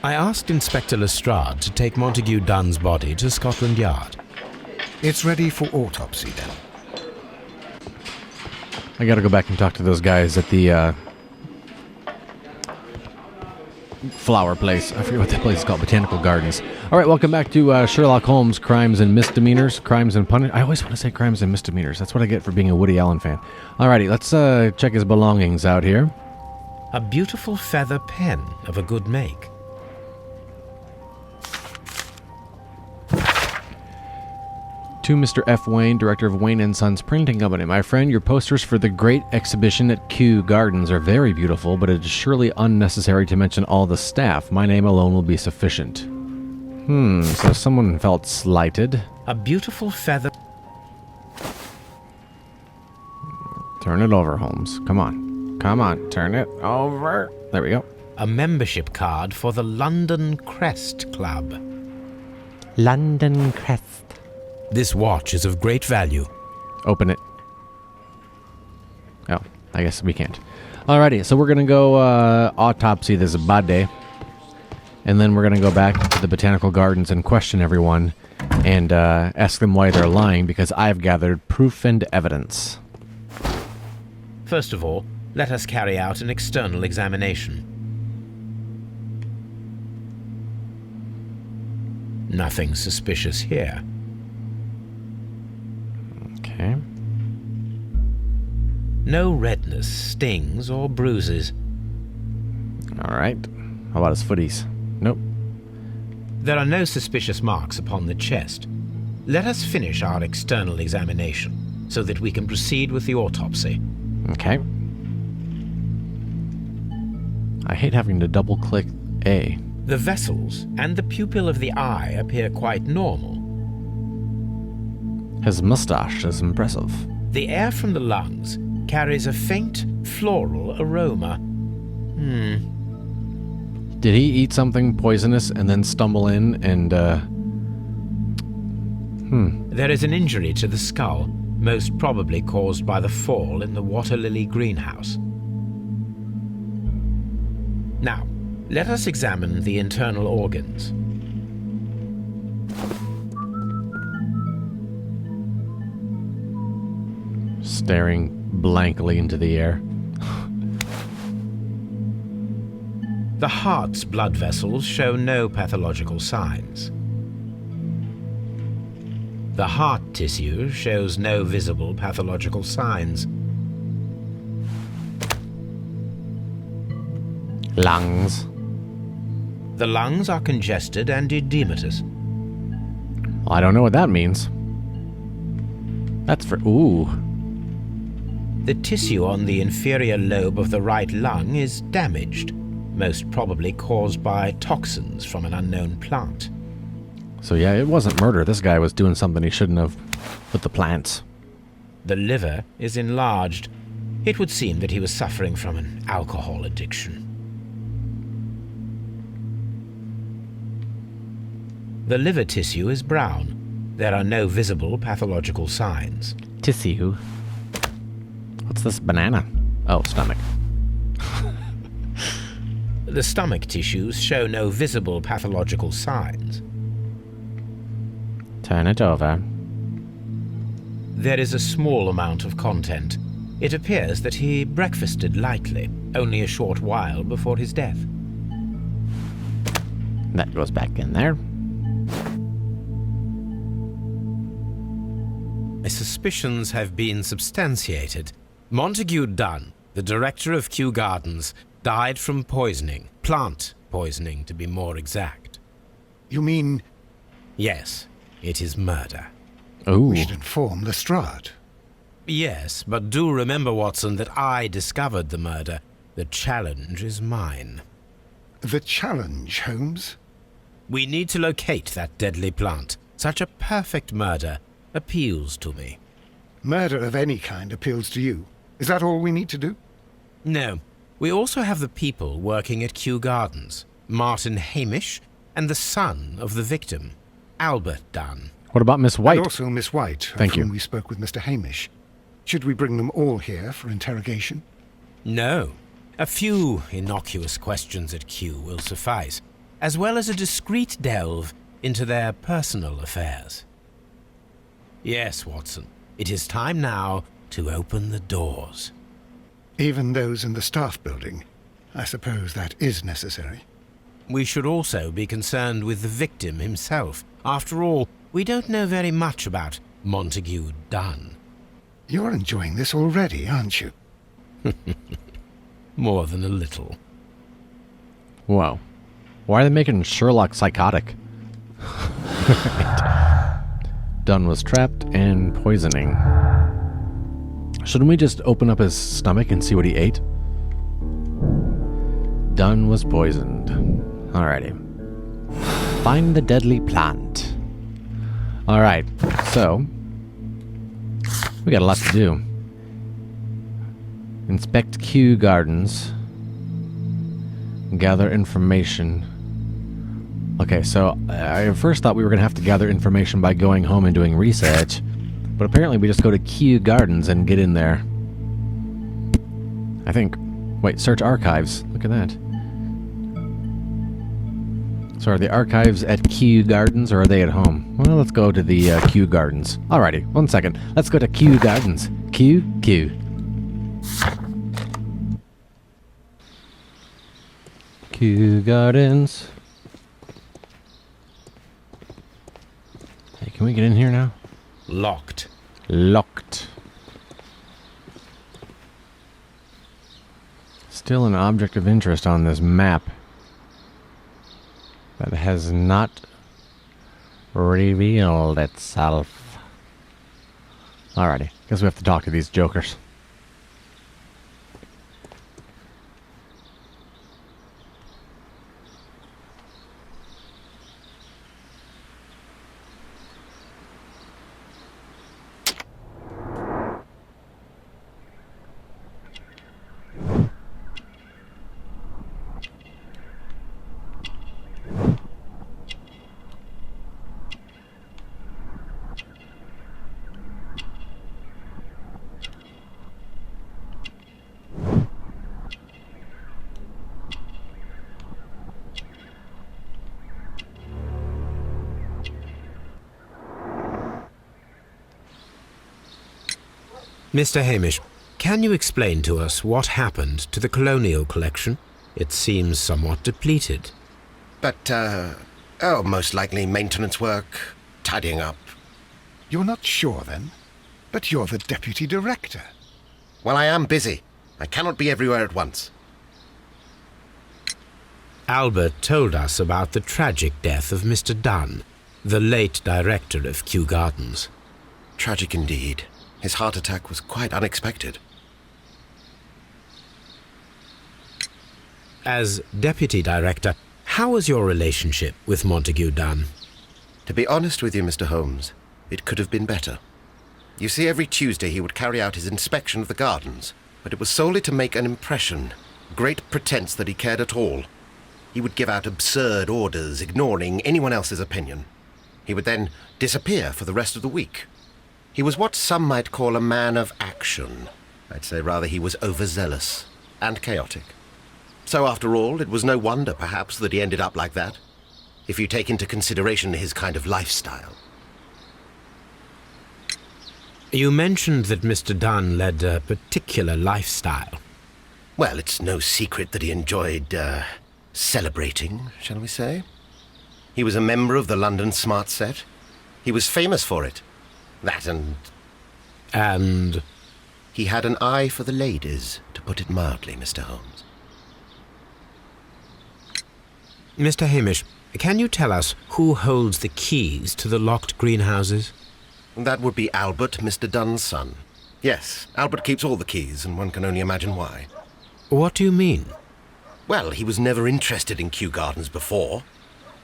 I asked Inspector Lestrade to take Montague Dunn's body to Scotland Yard. It's ready for autopsy, then. I gotta go back and talk to those guys at the flower place. I forget what that place is called. Botanical Gardens. All right, welcome back to Sherlock Holmes, Crimes and Misdemeanors. Crimes and I always want to say Crimes and Misdemeanors. That's what I get for being a Woody Allen fan. Alrighty, let's check his belongings out here. A beautiful feather pen of a good make. To Mr. F. Wayne, director of Wayne & Sons Printing Company. My friend, your posters for the great exhibition at Kew Gardens are very beautiful, but it is surely unnecessary to mention all the staff. My name alone will be sufficient. So someone felt slighted. A beautiful feather... Turn it over, Holmes. Come on. Come on, turn it over. There we go. A membership card for the London Crest Club. London Crest. This watch is of great value. Open it. Oh, I guess we can't. Alrighty, so we're going to go autopsy this body. And then we're going to go back to the Botanical Gardens and question everyone. And ask them why they're lying, because I've gathered proof and evidence. First of all, let us carry out an external examination. Nothing suspicious here. Okay. No redness, stings, or bruises. Alright. How about his footies? Nope. There are no suspicious marks upon the chest. Let us finish our external examination, so that we can proceed with the autopsy. Okay. I hate having to double-click A. The vessels and the pupil of the eye appear quite normal. His mustache is impressive. The air from the lungs carries a faint floral aroma. Did he eat something poisonous and then stumble in and, There is an injury to the skull, most probably caused by the fall in the water lily greenhouse. Now, let us examine the internal organs. Staring blankly into the air. The heart's blood vessels show no pathological signs. The heart tissue shows no visible pathological signs. Lungs. The lungs are congested and edematous. Well, I don't know what that means. That's for... Ooh. The tissue on the inferior lobe of the right lung is damaged, most probably caused by toxins from an unknown plant. So yeah, it wasn't murder. This guy was doing something he shouldn't have with the plants. The liver is enlarged. It would seem that he was suffering from an alcohol addiction. The liver tissue is brown. There are no visible pathological signs. Tissue. What's this banana? Oh, stomach. The stomach tissues show no visible pathological signs. Turn it over. There is a small amount of content. It appears that he breakfasted lightly, only a short while before his death. That goes back in there. My suspicions have been substantiated. Montague Dunn, the director of Kew Gardens, died from poisoning. Plant poisoning, to be more exact. You mean... Yes, it is murder. Ooh. We should inform Lestrade. Yes, but do remember, Watson, that I discovered the murder. The challenge is mine. The challenge, Holmes? We need to locate that deadly plant. Such a perfect murder appeals to me. Murder of any kind appeals to you. Is that all we need to do? No. We also have the people working at Kew Gardens. Martin Hamish and the son of the victim, Albert Dunn. What about Miss White? And also Miss White, Thank of you. whom we spoke with Mr. Hamish. Should we bring them all here for interrogation? No. A few innocuous questions at Kew will suffice. as well as a discreet delve into their personal affairs. Yes, Watson, it is time now to open the doors. Even those in the staff building? I suppose that is necessary. We should also be concerned with the victim himself. After all, we don't know very much about Montague Dunn. You're enjoying this already, aren't you? More than a little. Whoa. Why are they making Sherlock psychotic? Dunn was trapped and poisoning. Shouldn't we just open up his stomach and see what he ate? Dunn was poisoned. Alrighty. Find the deadly plant. Alright, so we got a lot to do. Inspect Kew Gardens. Gather information. Okay, so I first thought we were going to have to gather information by going home and doing research, but apparently we just go to Kew Gardens and get in there. I think. Wait, search archives. Look at that. So are the archives at Kew Gardens or are they at home? Well, let's go to the Kew Gardens. Alrighty, 1 second. Let's go to Kew Gardens. Kew. Kew Gardens. Hey, can we get in here now? Locked. Locked. Still an object of interest on this map that has not revealed itself. Alrighty, guess we have to talk to these jokers. Mr. Hamish, can you explain to us what happened to the colonial collection? It seems somewhat depleted. But, most likely maintenance work, tidying up. You're not sure, then? But you're the deputy director. Well, I am busy. I cannot be everywhere at once. Albert told us about the tragic death of Mr. Dunn, the late director of Kew Gardens. Tragic indeed. His heart attack was quite unexpected. As deputy director, how was your relationship with Montague Dunn? To be honest with you, Mr. Holmes, it could have been better. You see, every Tuesday he would carry out his inspection of the gardens, but it was solely to make an impression, great pretense that he cared at all. He would give out absurd orders, ignoring anyone else's opinion. He would then disappear for the rest of the week. He was what some might call a man of action. I'd say rather he was overzealous and chaotic. So after all, it was no wonder, perhaps, that he ended up like that, if you take into consideration his kind of lifestyle. You mentioned that Mr. Dunn led a particular lifestyle. Well, it's no secret that he enjoyed, celebrating, shall we say. He was a member of the London Smart Set. He was famous for it. That And? He had an eye for the ladies, to put it mildly, Mr. Holmes. Mr. Hamish, can you tell us who holds the keys to the locked greenhouses? That would be Albert, Mr. Dunn's son. Yes, Albert keeps all the keys, and one can only imagine why. What do you mean? Well, he was never interested in Kew Gardens before,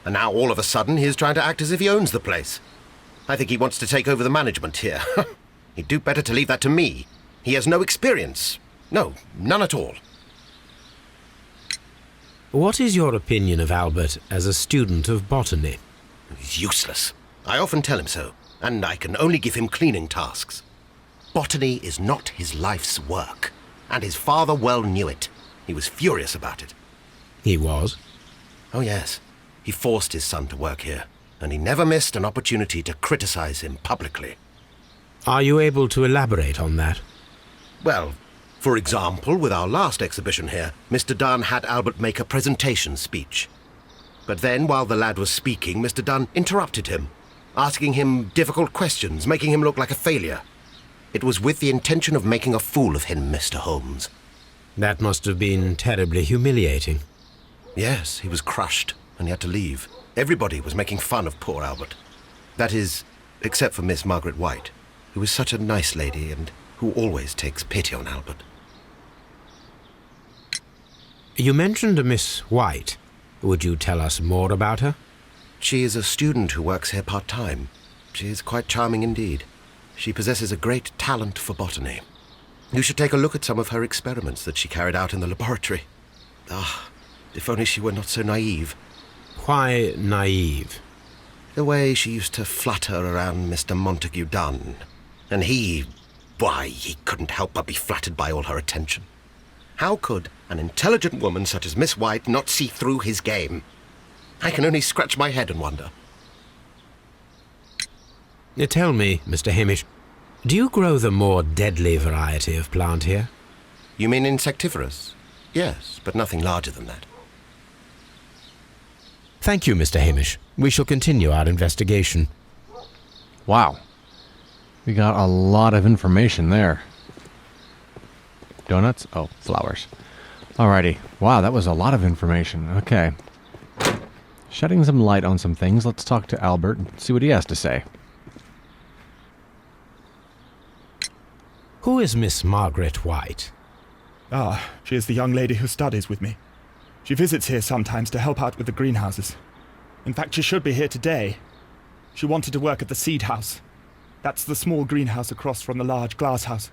and now all of a sudden he is trying to act as if he owns the place. I think he wants to take over the management here. He'd do better to leave that to me. He has no experience. No, none at all. What is your opinion of Albert as a student of botany? He's useless. I often tell him so, and I can only give him cleaning tasks. Botany is not his life's work, and his father well knew it. He was furious about it. He was? Oh, yes. He forced his son to work here, and he never missed an opportunity to criticize him publicly. Are you able to elaborate on that? Well, for example, with our last exhibition here, Mr. Dunn had Albert make a presentation speech. But then, while the lad was speaking, Mr. Dunn interrupted him, asking him difficult questions, making him look like a failure. It was with the intention of making a fool of him, Mr. Holmes. That must have been terribly humiliating. Yes, he was crushed, and he had to leave. Everybody was making fun of poor Albert. That is, except for Miss Margaret White, who is such a nice lady and who always takes pity on Albert. You mentioned a Miss White. Would you tell us more about her? She is a student who works here part-time. She is quite charming indeed. She possesses a great talent for botany. You should take a look at some of her experiments that she carried out in the laboratory. Ah, if only she were not so naive. Why naive? The way she used to flutter around Mr. Montague Dunn. And he couldn't help but be flattered by all her attention. How could an intelligent woman such as Miss White not see through his game? I can only scratch my head and wonder. Tell me, Mr. Hamish, do you grow the more deadly variety of plant here? You mean insectivorous? Yes, but nothing larger than that. Thank you, Mr. Hamish. We shall continue our investigation. Wow. We got a lot of information there. Donuts? Oh, flowers. Alrighty. Wow, that was a lot of information. Okay. Shedding some light on some things, let's talk to Albert and see what he has to say. Who is Miss Margaret White? Ah, she is the young lady who studies with me. She visits here sometimes to help out with the greenhouses. In fact, she should be here today. She wanted to work at the seed house. That's the small greenhouse across from the large glass house.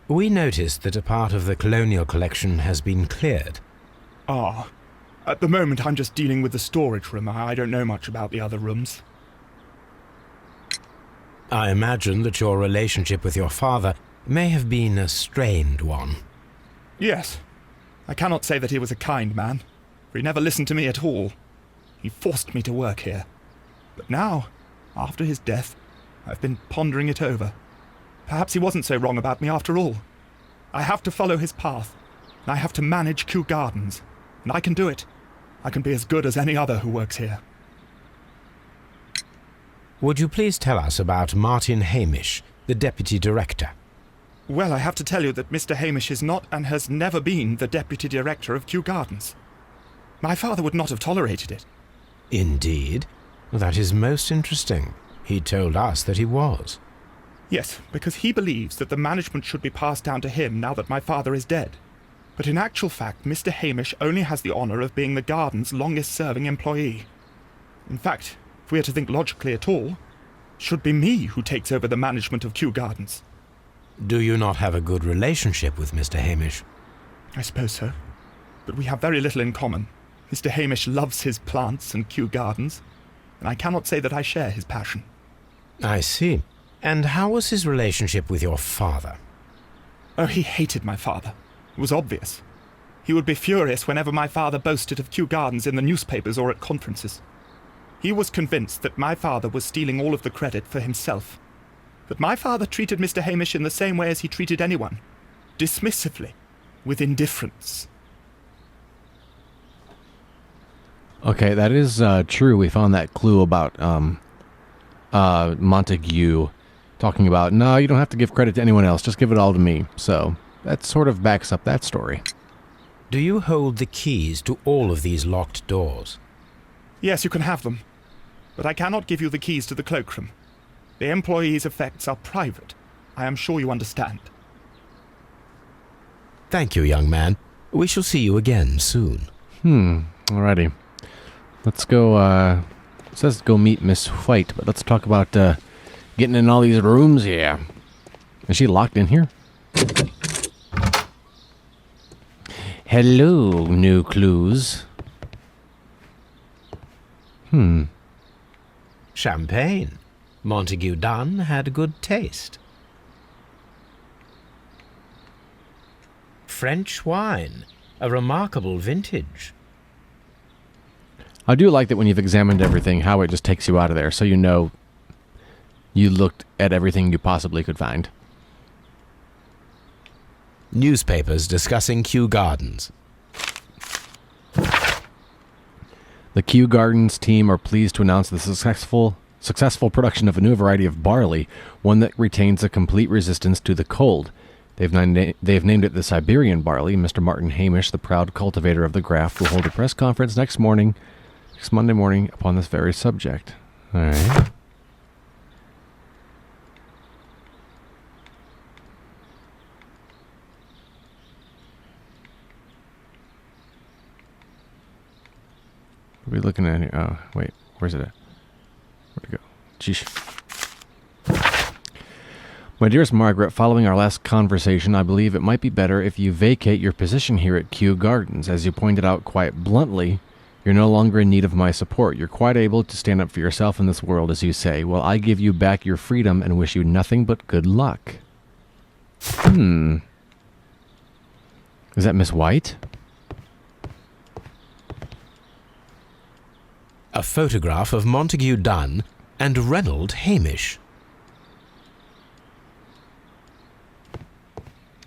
We noticed that a part of the colonial collection has been cleared. Ah, at the moment I'm just dealing with the storage room. I don't know much about the other rooms. I imagine that your relationship with your father may have been a strained one. Yes. I cannot say that he was a kind man, for he never listened to me at all. He forced me to work here. But now, after his death, I've been pondering it over. Perhaps he wasn't so wrong about me after all. I have to follow his path, and I have to manage Kew Gardens, and I can do it. I can be as good as any other who works here. Would you please tell us about Martin Hamish, the deputy director? Well, I have to tell you that Mr. Hamish is not and has never been the deputy director of Kew Gardens. My father would not have tolerated it. Indeed? That is most interesting. He told us that he was. Yes, because he believes that the management should be passed down to him now that my father is dead. But in actual fact, Mr. Hamish only has the honour of being the garden's longest-serving employee. In fact, if we are to think logically at all, it should be me who takes over the management of Kew Gardens. Do you not have a good relationship with Mr. Hamish? I suppose so. But we have very little in common. Mr. Hamish loves his plants and Kew Gardens, and I cannot say that I share his passion. I see. And how was his relationship with your father? Oh, he hated my father. It was obvious. He would be furious whenever my father boasted of Kew Gardens in the newspapers or at conferences. He was convinced that my father was stealing all of the credit for himself. But my father treated Mr. Hamish in the same way as he treated anyone. Dismissively. With indifference. Okay, that is true. We found that clue about Montague talking about, no, you don't have to give credit to anyone else, just give it all to me. So that sort of backs up that story. Do you hold the keys to all of these locked doors? Yes, you can have them. But I cannot give you the keys to the cloakroom. The employees' effects are private. I am sure you understand. Thank you, young man. We shall see you again soon. Alrighty. Let's go, it says go meet Miss White, but let's talk about, getting in all these rooms here. Is she locked in here? Hello, new clues. Champagne. Montague Dunn had good taste. French wine. A remarkable vintage. I do like that when you've examined everything, how it just takes you out of there, so you know you looked at everything you possibly could find. Newspapers discussing Kew Gardens. The Kew Gardens team are pleased to announce the successful production of a new variety of barley, one that retains a complete resistance to the cold. They've named it the Siberian barley. Mr. Martin Hamish, the proud cultivator of the graft, will hold a press conference next Monday morning, upon this very subject. All right. What are we looking at here? Oh, wait. Where's it at? Where'd it go? Jeez. My dearest Margaret, following our last conversation, I believe it might be better if you vacate your position here at Kew Gardens. As you pointed out quite bluntly, you're no longer in need of my support. You're quite able to stand up for yourself in this world, as you say. Well, I give you back your freedom and wish you nothing but good luck. Is that Miss White? A photograph of Montague Dunn and Reynold Hamish.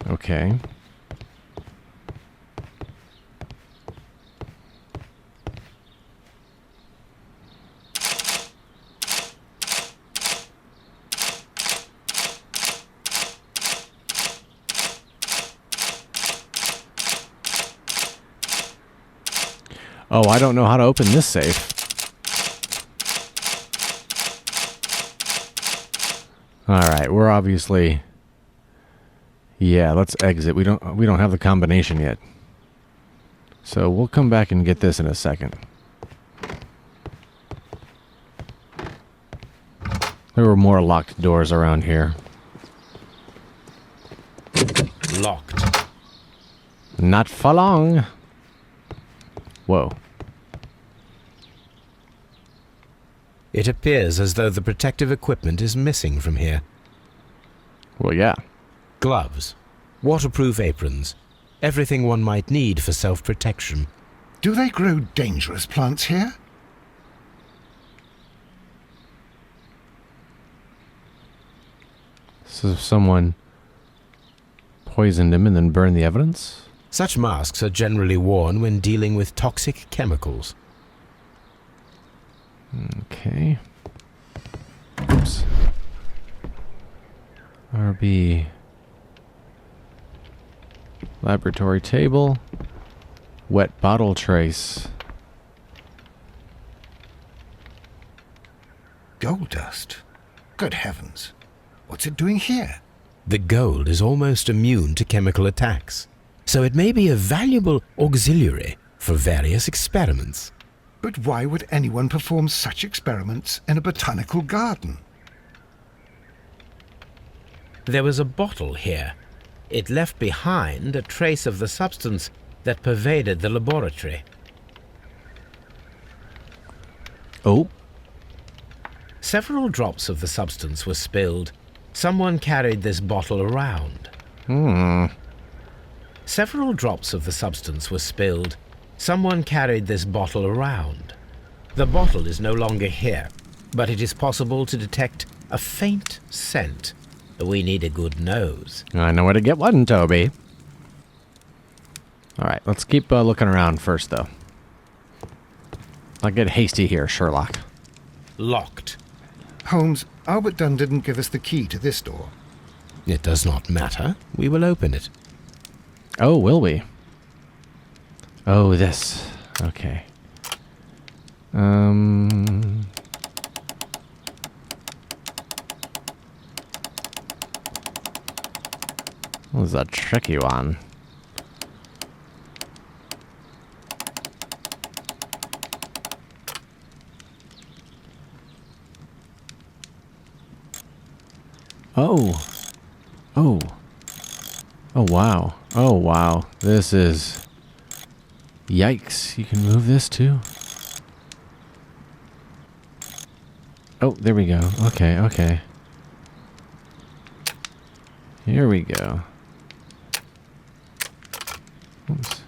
Okay. Oh, I don't know how to open this safe. Alright, we're obviously... Yeah, let's exit. We don't have the combination yet. So we'll come back and get this in a second. There were more locked doors around here. Locked. Not for long. Whoa. It appears as though the protective equipment is missing from here. Well, yeah. Gloves, waterproof aprons, everything one might need for self-protection. Do they grow dangerous plants here? So if someone poisoned him and then burned the evidence? Such masks are generally worn when dealing with toxic chemicals. Okay. Oops. RB. Laboratory table. Wet bottle trace. Gold dust? Good heavens. What's it doing here? The gold is almost immune to chemical attacks, so it may be a valuable auxiliary for various experiments. But why would anyone perform such experiments in a botanical garden? There was a bottle here. It left behind a trace of the substance that pervaded the laboratory. Oh. Several drops of the substance were spilled. Someone carried this bottle around. Several drops of the substance were spilled. Someone carried this bottle around. The bottle is no longer here, but it is possible to detect a faint scent. We need a good nose. I know where to get one, Toby. Alright, let's keep looking around first, though. I'll get hasty here, Sherlock. Locked. Holmes, Albert Dunn didn't give us the key to this door. It does not matter. We will open it. Oh, will we? Oh, this. Okay. This is a tricky one. Oh. Oh. Oh, wow. Oh, wow. This is... Yikes. You can move this, too? Oh, there we go. Okay, okay. Here we go. Oops.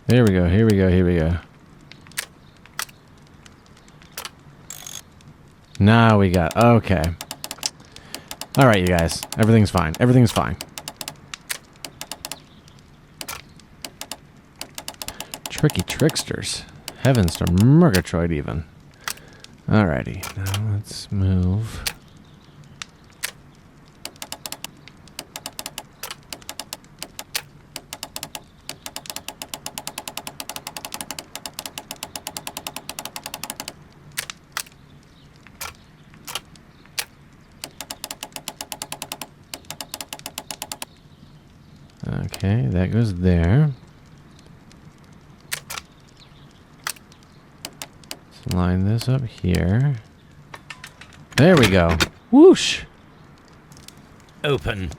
Here we go, here we go, here we go. Now we got... Okay. Alright, you guys. Everything's fine. Everything's fine. Tricky tricksters. Heavens to Murgatroyd even. Alrighty. Now let's move... Okay, that goes there. Let's line this up here. There we go. Whoosh! Open.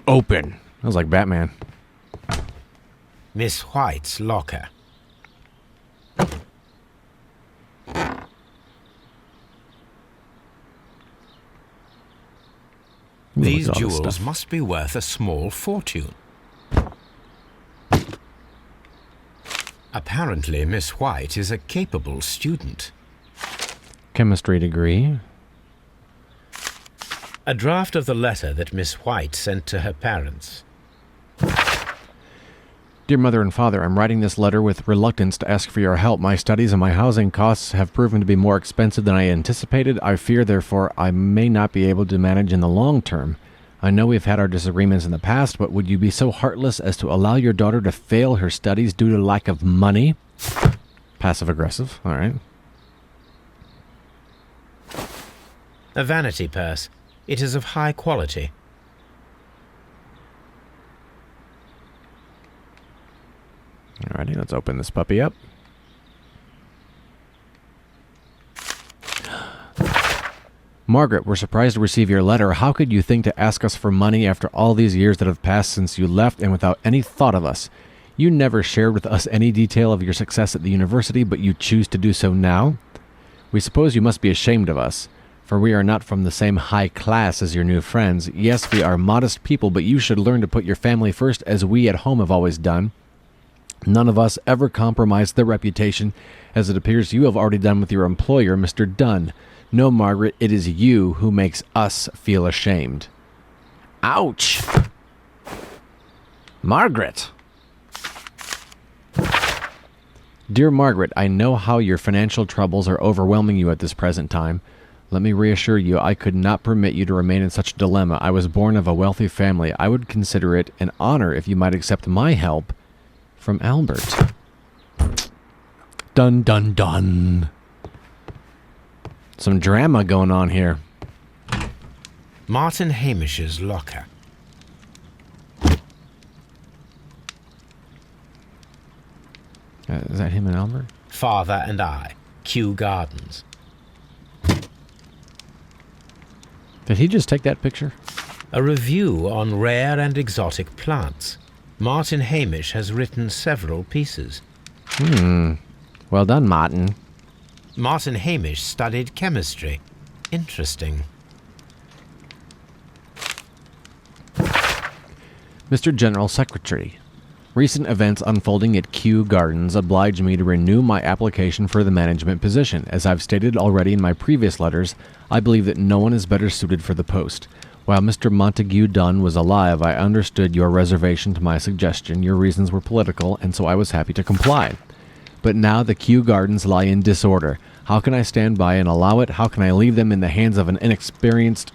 Open. That was like Batman. Miss White's locker. These Look at all this jewels stuff. must be worth a small fortune. Apparently, Miss White is a capable student. Chemistry degree. A draft of the letter that Miss White sent to her parents. Dear Mother and Father, I'm writing this letter with reluctance to ask for your help. My studies and my housing costs have proven to be more expensive than I anticipated. I fear, therefore, I may not be able to manage in the long term. I know we've had our disagreements in the past, but would you be so heartless as to allow your daughter to fail her studies due to lack of money? Passive-aggressive, all right. A vanity purse. It is of high quality. Alrighty, let's open this puppy up. Margaret, we're surprised to receive your letter. How could you think to ask us for money after all these years that have passed since you left and without any thought of us? You never shared with us any detail of your success at the university, but you choose to do so now? We suppose you must be ashamed of us, for we are not from the same high class as your new friends. Yes, we are modest people, but you should learn to put your family first as we at home have always done. None of us ever compromised their reputation, as it appears you have already done with your employer, Mr. Dunn. No, Margaret, it is you who makes us feel ashamed. Ouch! Margaret! Dear Margaret, I know how your financial troubles are overwhelming you at this present time. Let me reassure you, I could not permit you to remain in such a dilemma. I was born of a wealthy family. I would consider it an honor if you might accept my help. From Albert. Dun dun dun. Some drama going on here. Martin Hamish's locker. Is that him and Albert? Father and I. Kew Gardens. Did he just take that picture? A review on rare and exotic plants. Martin Hamish has written several pieces. Well done, Martin. Martin Hamish studied chemistry. Interesting. Mr. General Secretary, recent events unfolding at Kew Gardens oblige me to renew my application for the management position. As I've stated already in my previous letters, I believe that no one is better suited for the post. While Mr. Montague Dunn was alive, I understood your reservation to my suggestion. Your reasons were political, and so I was happy to comply. But now the Kew Gardens lie in disorder. How can I stand by and allow it? How can I leave them in the hands of inexperienced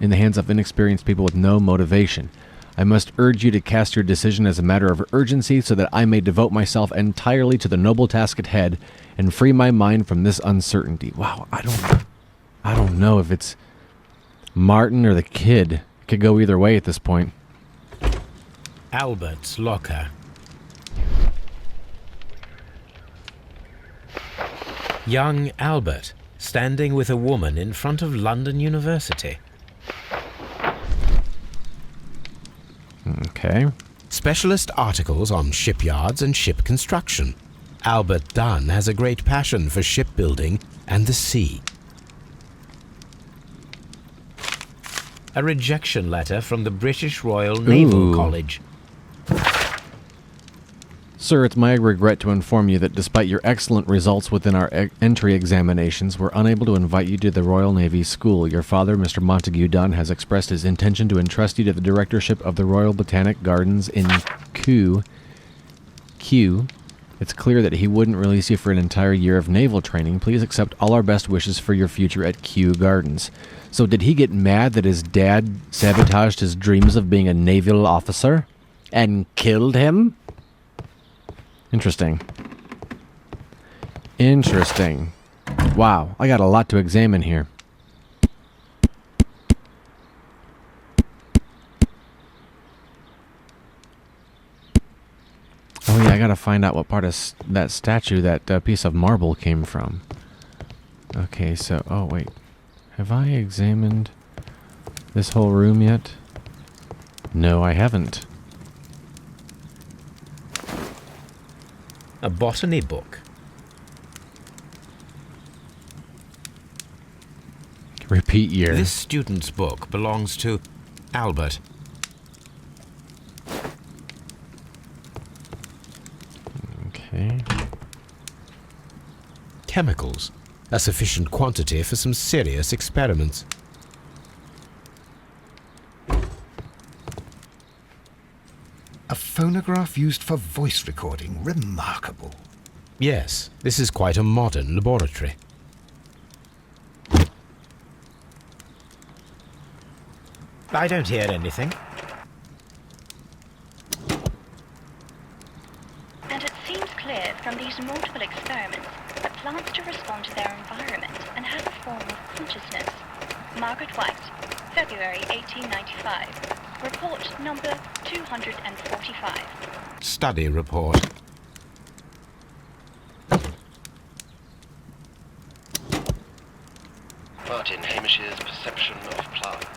people with no motivation? I must urge you to cast your decision as a matter of urgency so that I may devote myself entirely to the noble task at head and free my mind from this uncertainty. Wow, I don't know if it's Martin or the kid. It could go either way at this point. Albert's locker. Young Albert, standing with a woman in front of London University. Okay. Specialist articles on shipyards and ship construction. Albert Dunn has a great passion for shipbuilding and the sea. A rejection letter from the British Royal Naval Ooh. College. Sir, it's my regret to inform you that despite your excellent results within our entry examinations, we're unable to invite you to the Royal Navy School. Your father, Mr. Montague Dunn, has expressed his intention to entrust you to the directorship of the Royal Botanic Gardens in Q. It's clear that he wouldn't release you for an entire year of naval training. Please accept all our best wishes for your future at Kew Gardens. So did he get mad that his dad sabotaged his dreams of being a naval officer and killed him? Interesting. Interesting. Wow, I got a lot to examine here. Oh yeah, I gotta find out what part of that statue that piece of marble came from. Okay, so... oh wait. Have I examined this whole room yet? No, I haven't. A botany book. Repeat year. This student's book belongs to Albert. Okay. Chemicals. A sufficient quantity for some serious experiments. A phonograph used for voice recording. Remarkable. Yes, this is quite a modern laboratory. I don't hear anything. And it seems clear from these multiple experiments that plants do respond to their environment and have a form of consciousness. Margaret White, February 1895. Report number 245. Study report. Martin Hamish's perception of plants.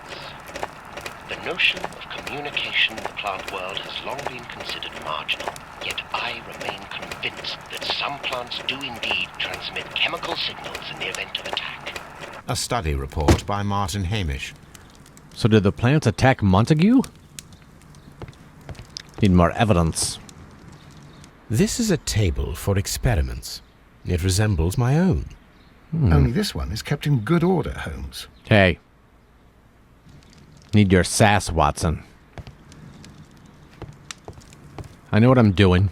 The notion of communication in the plant world has long been considered marginal, yet I remain convinced that some plants do indeed transmit chemical signals in the event of attack. A study report by Martin Hamish. So did the plants attack Montague? Need more evidence. This is a table for experiments. It resembles my own. Only this one is kept in good order, Holmes. Hey. Need your sass, Watson. I know what I'm doing.